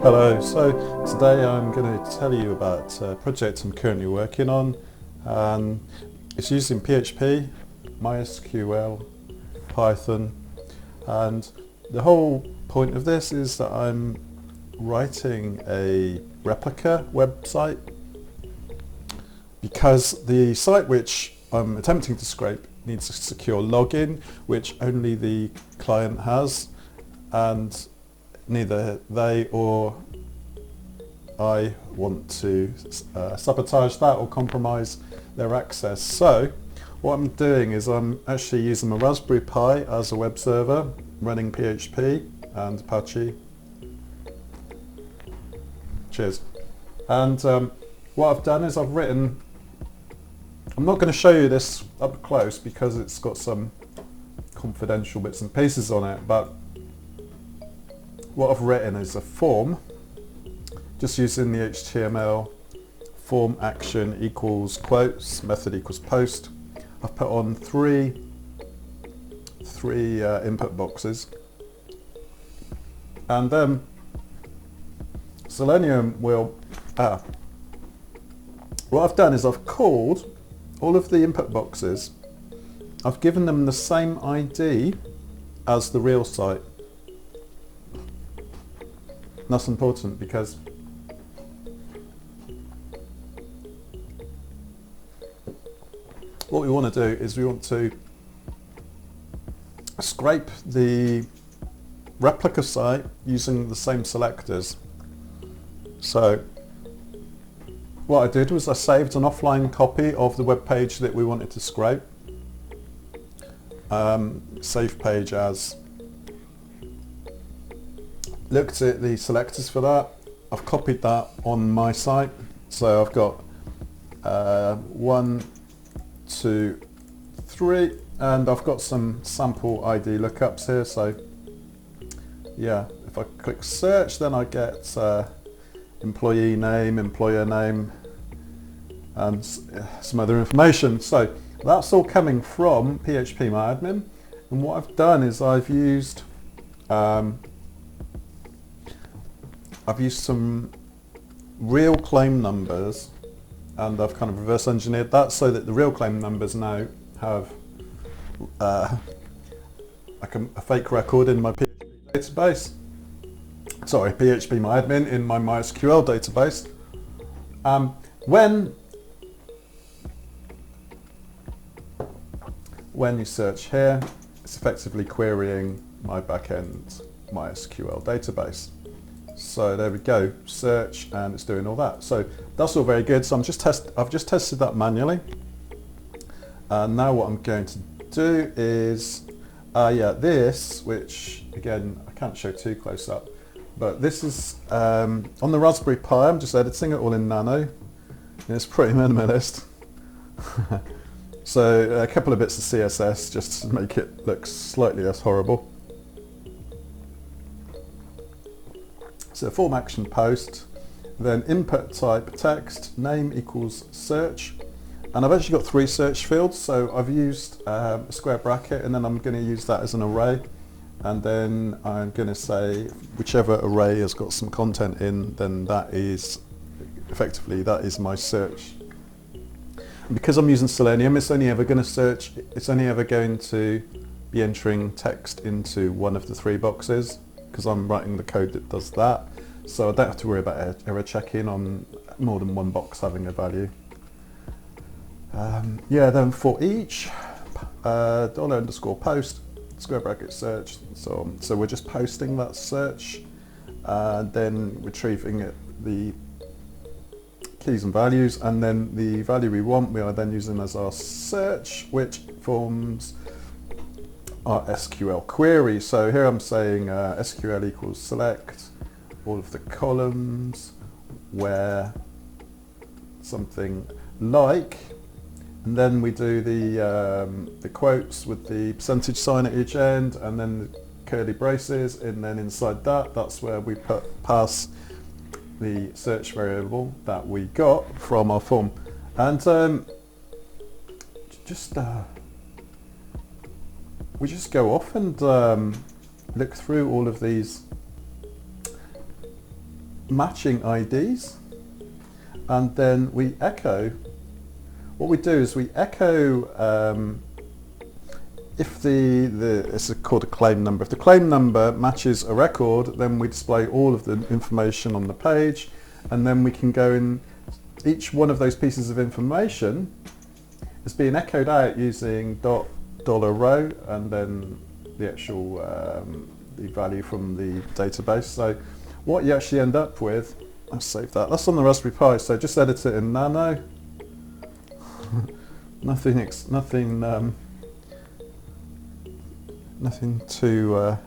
Hello, so today I'm going to tell you about a project I'm currently working on. It's using PHP, MySQL, Python, and the whole point of this is that I'm writing a replica website because the site which I'm attempting to scrape needs a secure login which only the client has, and neither they or I want to sabotage that or compromise their access. So what I'm doing is I'm actually using my Raspberry Pi as a web server, running PHP and Apache. Cheers. And what I've done is I've written, I'm not going to show you this up close because it's got some confidential bits and pieces on it, but what I've written is a form, just using the HTML form action equals quotes, method equals post. I've put on three input boxes, and then Selenium will, what I've done is I've called all of the input boxes, I've given them the same ID as the real site. That's important because what we want to do is we want to scrape the replica site using the same selectors. So what I did was I saved an offline copy of the web page that we wanted to scrape. Save page as. Looked at the selectors for that. I've copied that on my site. So I've got 1, 2, 3, and I've got some sample ID lookups here. So yeah, if I click search, then I get employee name, employer name, and some other information. So that's all coming from PHP-MyAdmin. And what I've done is I've used some real claim numbers, and I've kind of reverse engineered that so that the real claim numbers now have like a fake record in my PHP database. Sorry, PHP-MyAdmin in my MySQL database. When you search here, it's effectively querying my backend MySQL database. So there we go, search, and it's doing all that. So that's all very good. So I've just tested that manually. And now what I'm going to do is, this, which again, I can't show too close up, but this is on the Raspberry Pi. I'm just editing it all in Nano. And it's pretty minimalist. So a couple of bits of CSS just to make it look slightly less horrible. So form action post, then input type text, name equals search, and I've actually got 3 search fields. So I've used a square bracket, and then I'm going to use that as an array, and then I'm going to say whichever array has got some content in, then that is effectively my search. And because I'm using Selenium, it's only ever going to be entering text into one of the 3 boxes, because I'm writing the code that does that, so I don't have to worry about error checking on more than one box having a value. Then for each $_post, square bracket search, and so on. So we're just posting that search, and then retrieving the keys and values, and then the value we want we are then using as our search, which forms our SQL query. So here I'm saying SQL equals select all of the columns where something like, and then we do the quotes with the percentage sign at each end, and then the curly braces, and then inside that's where we pass the search variable that we got from our form. And we just go off and look through all of these matching IDs, and then we echo. What we do is we echo if it's called a claim number. If the claim number matches a record, then we display all of the information on the page, and then we can go in. Each one of those pieces of information is being echoed out using $row and then the actual the value from the database. So what you actually end up with, I'll save that. That's on the Raspberry Pi. So just edit it in Nano. nothing too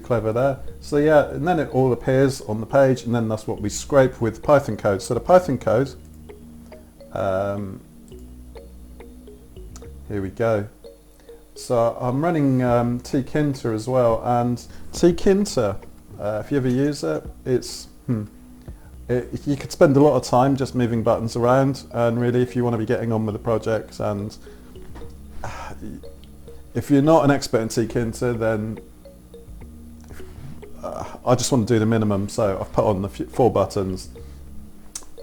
clever there. So yeah, and then it all appears on the page, and then that's what we scrape with Python code. So the Python code, here we go. So I'm running tkinter as well, and tkinter, if you ever use it, you could spend a lot of time just moving buttons around, and really if you want to be getting on with the project, and if you're not an expert in tkinter, then I just want to do the minimum, so I've put on the 4 buttons,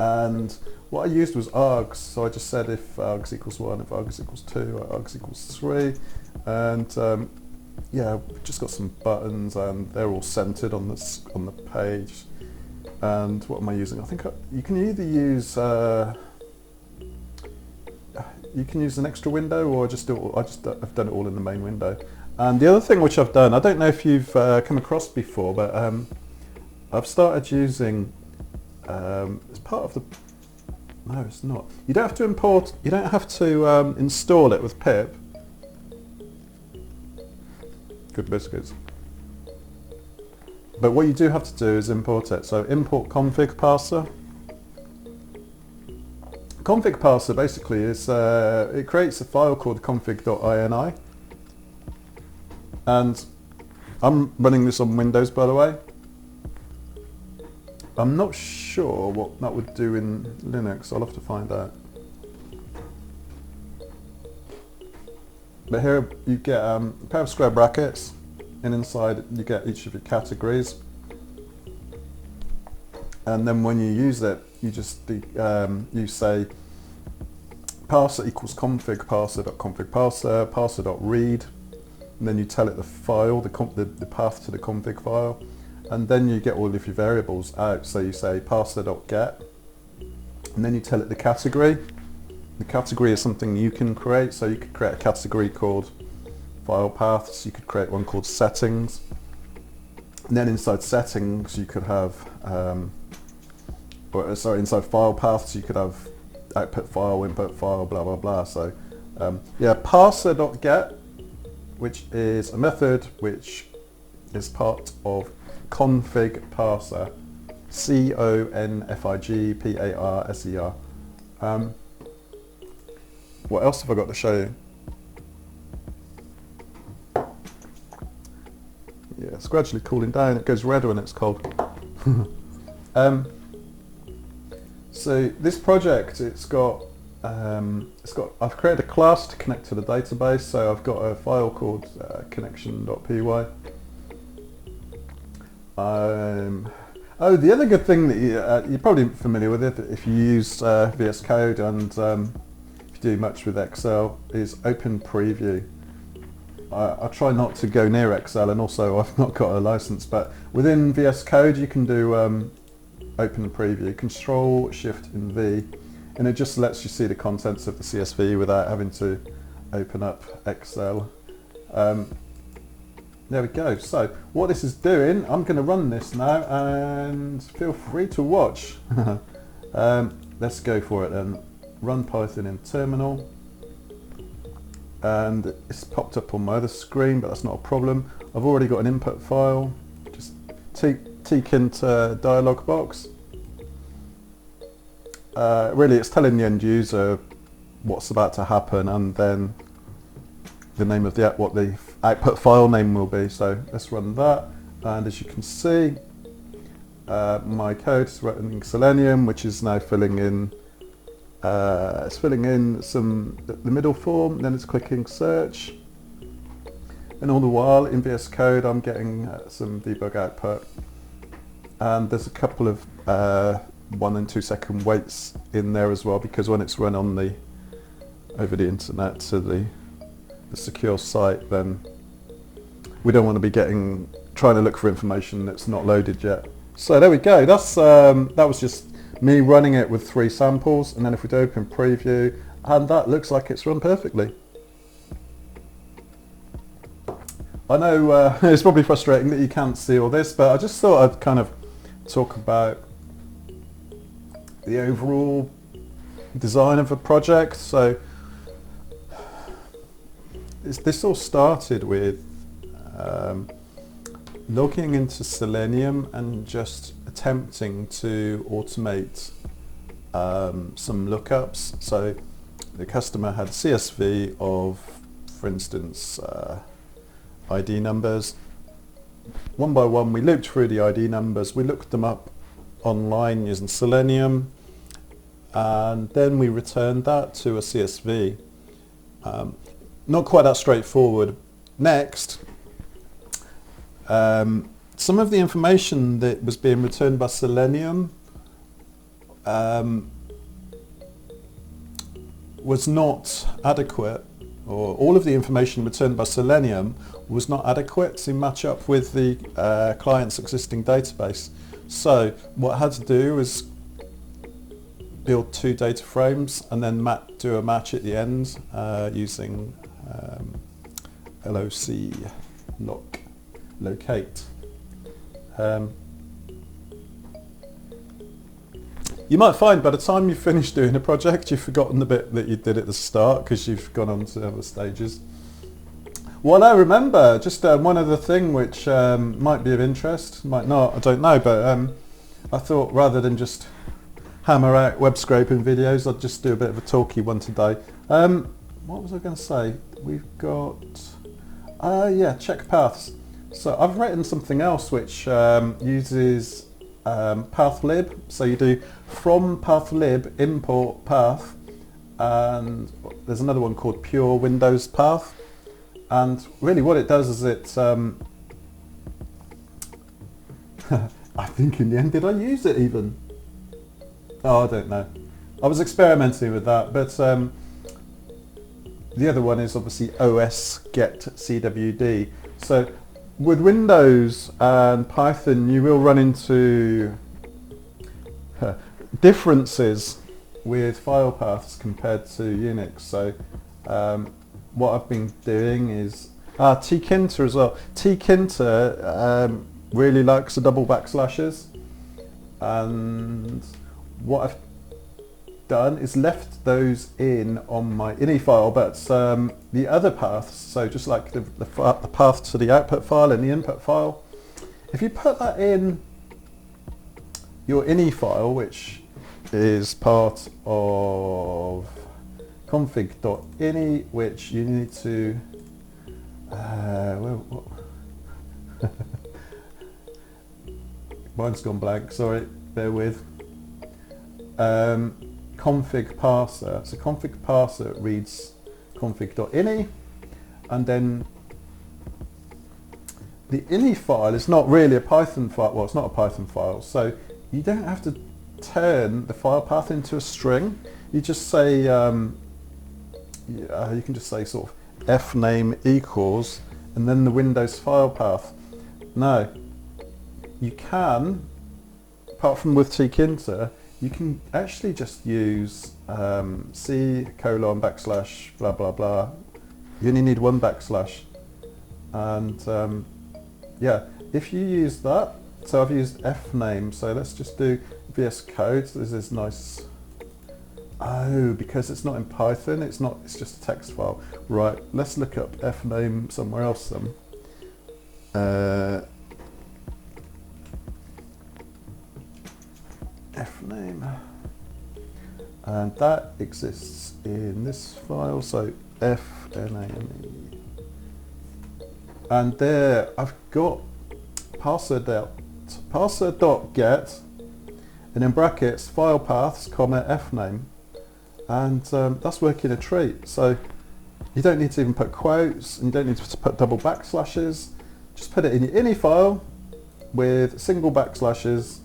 and what I used was args. So I just said if args equals 1, if args equals 2, or args equals 3, and yeah, we've just got some buttons, and they're all centered on the page. And what am I using? I think you can either use an extra window, or I've done it all in the main window. And the other thing which I've done, I don't know if you've come across before, but I've started using, it's part of the, no it's not, you don't have to import, you don't have to install it with pip. Good biscuits. But what you do have to do is import it. So import configparser. Configparser basically is, it creates a file called config.ini. And I'm running this on Windows, by the way. I'm not sure what that would do in Linux. I'll have to find out. But here you get a pair of square brackets, and inside you get each of your categories. And then when you use it, you just you say parser equals configparser.configparser, parser.read. And then you tell it the file, the path to the config file, and then you get all of your variables out. So you say parser.get, and then you tell it the category. The category is something you can create, so you could create a category called file paths, you could create one called settings, and then inside settings you could have, inside file paths you could have output file, input file, blah blah blah. So yeah, parser.get, which is a method which is part of configparser, configparser. What else have I got to show you? Yeah, it's gradually cooling down. It goes red when it's cold. So this project, I've created a class to connect to the database, so I've got a file called connection.py. Oh, the other good thing that you're probably familiar with it if you use VS Code, and if you do much with Excel, is Open Preview. I try not to go near Excel, and also I've not got a license, but within VS Code you can do Open Preview, Control Shift and V, and it just lets you see the contents of the CSV without having to open up Excel. There we go. So what this is doing, I'm going to run this now, and feel free to watch. Let's go for it then. Run Python in terminal, and it's popped up on my other screen, but that's not a problem. I've already got an input file. Just tkinter dialog box. Really, it's telling the end user what's about to happen, and then the name of what the output file name will be. So let's run that, and as you can see, my code is running Selenium, which is now filling in. It's filling in the middle form, then it's clicking search, and all the while in VS Code I'm getting some debug output. and there's a couple of 1 and 2 second waits in there as well, because when it's run on the over the internet to the secure site, then we don't want to be trying to look for information that's not loaded yet. So there we go. That's that was just me running it with 3 samples, and then if we do open preview, and that looks like it's run perfectly. I know it's probably frustrating that you can't see all this, but I just thought I'd kind of talk about the overall design of a project. So this all started with logging into Selenium and just attempting to automate some lookups. So the customer had CSV of, for instance, ID numbers. One by one we looped through the ID numbers, we looked them up online using Selenium, and then we returned that to a CSV. Not quite that straightforward. Next, some of the information that was being returned by Selenium was not adequate, or all of the information returned by Selenium was not adequate to match up with the client's existing database. So what I had to do was build 2 data frames and then do a match at the end using locate. You might find by the time you finish doing a project, you've forgotten the bit that you did at the start because you've gone on to other stages. Well, I remember just one other thing which might be of interest, might not, I don't know, but I thought rather than just hammer out web scraping videos, I'd just do a bit of a talky one today. What was I going to say? We've got, yeah, check paths. So I've written something else which uses pathlib. So you do from pathlib import path, and there's another one called pure Windows path. And really what it does is it, I think in the end, did I use it even? Oh, I don't know. I was experimenting with that, but the other one is obviously os get cwd. So with Windows and Python, you will run into differences with file paths compared to Unix. So what I've been doing is tkinter as well. Tkinter really likes the double backslashes, and what I've done is left those in on my ini file, but the other paths, so just like the path to the output file and the input file, if you put that in your ini file, which is part of config.ini, which you need to mine's gone blank, sorry, bear with. Configparser. So configparser reads config.ini, and then the ini file is not really a Python file. Well, it's not a Python file, so you don't have to turn the file path into a string. You just say you can just say sort of fname equals and then the Windows file path. Now you can, apart from with tkinter, you can actually just use c colon backslash blah blah blah. You only need 1 backslash, and yeah, if you use that, so I've used fname, so let's just do VS Code. So this is nice. Oh, because it's not in Python, it's just a text file. Right, let's look up fname somewhere else then. Fname, and that exists in this file, so fname, and there I've got parser.get, and in brackets file paths, comma fname, and that's working a treat. So you don't need to even put quotes, and you don't need to put double backslashes. Just put it in your ini file, with single backslashes,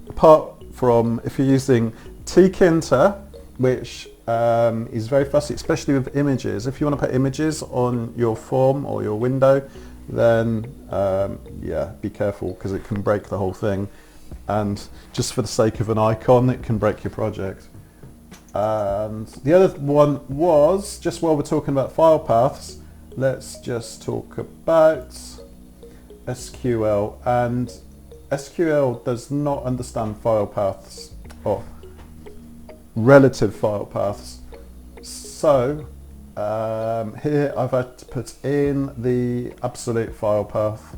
apart from if you're using tkinter, which is very fussy, especially with images. If you want to put images on your form or your window, then yeah, be careful, because it can break the whole thing, and just for the sake of an icon it can break your project. And the other one was, just while we're talking about file paths, let's just talk about SQL. And SQL does not understand file paths, or relative file paths. So here I've had to put in the absolute file path,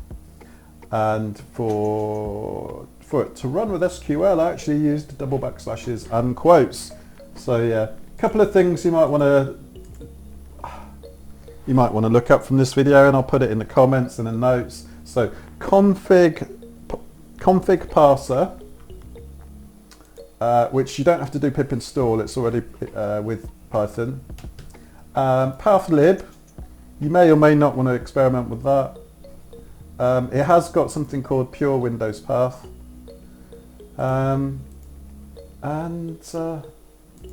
and for it to run with SQL I actually used double backslashes and quotes. So yeah, a couple of things you might want to look up from this video, and I'll put it in the comments and the notes. So configparser, which you don't have to do pip install, it's already with Python. Pathlib, you may or may not want to experiment with that. It has got something called pure Windows path.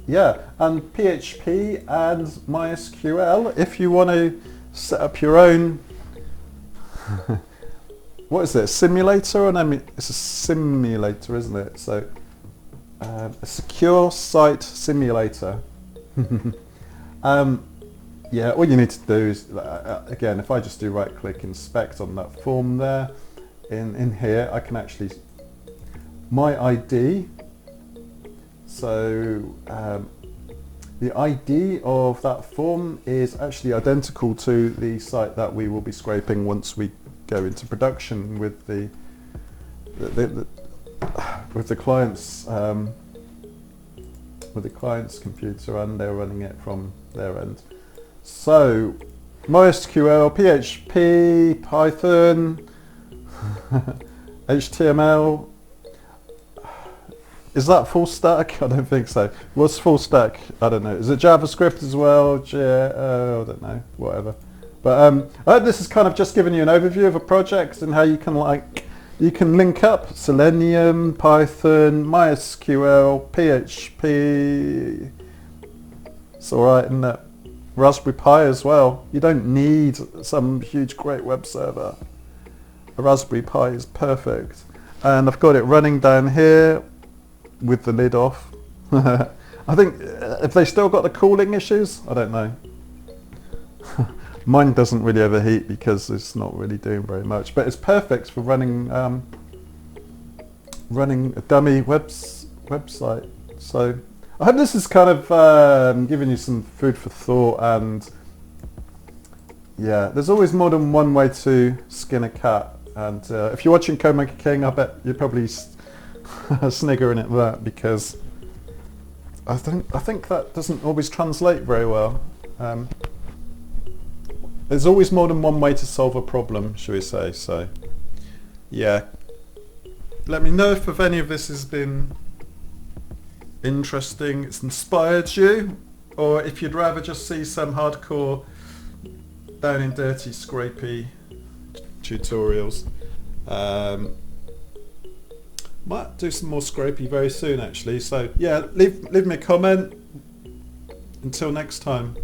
Yeah, and PHP and MySQL, if you want to set up your own what is it, simulator? It's a simulator, isn't it? So a secure site simulator. Yeah, all you need to do is, again, if I just do right click inspect on that form there, in here I can actually, my ID, so the ID of that form is actually identical to the site that we will be scraping once we go into production with the client's computer, and they're running it from their end. So MySQL, PHP, Python, HTML. Is that full stack? I don't think so. What's full stack? I don't know. Is it JavaScript as well? I don't know. Whatever. But I hope this has kind of just given you an overview of a project and how you can link up Selenium, Python, MySQL, PHP. It's all right, isn't it? Raspberry Pi as well. You don't need some huge great web server. A Raspberry Pi is perfect. And I've got it running down here with the lid off. I think if they still got the cooling issues, I don't know. Mine doesn't really overheat because it's not really doing very much, but it's perfect for running running a dummy website. So I hope this is kind of giving you some food for thought, and yeah, there's always more than one way to skin a cat. And if you're watching Codemaker King, I bet you're probably sniggering at that, because I think that doesn't always translate very well. There's always more than one way to solve a problem, shall we say. So yeah, let me know if any of this has been interesting, it's inspired you, or if you'd rather just see some hardcore down and dirty Scrapy tutorials. Might do some more Scrapy very soon actually, so yeah, leave me a comment. Until next time.